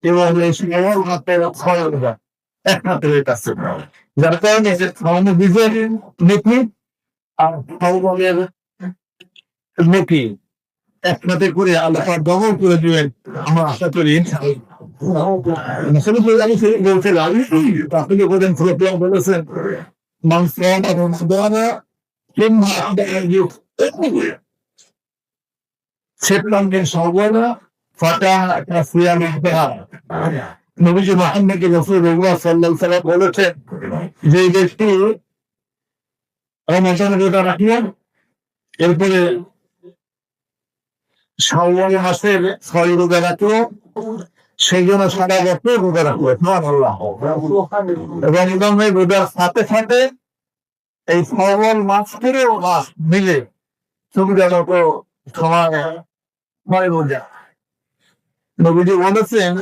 এবং এই সবল হাতের ক্ষয় হয়ে যায় একমাত্র এটা আছে। যার কারণে আমাদের বীজের নীতি আর সবলের নীতি একসাথে করে আল্লাহ দমন করে দিবেন আমরা আশা করি। আমি বলছিলাম আপনি বলেন বলেছেন মানুষ সেপ্টেম্বরের সর্বদা ফাটা একটা ফুয়া নবীজি মোহাম্মদ রাসূলুল্লাহ সাল্লাল্লাহু আলাইহি ওয়াসাল্লাম বলেছেন যে ব্যক্তি রমজান রোজা রাখলেন এরপরে শাওয়াল মাসের 6 রোজা রাখলো সেই জন্য সারা বছর রোজা রাখবে সুবহানাল্লাহ। এবং রমজানের রোজার সাথে সাথে এই শাওয়াল মাস থেকে মাস মিলে সুবিধার মতো সময় রোজা নবীজি বলেছেন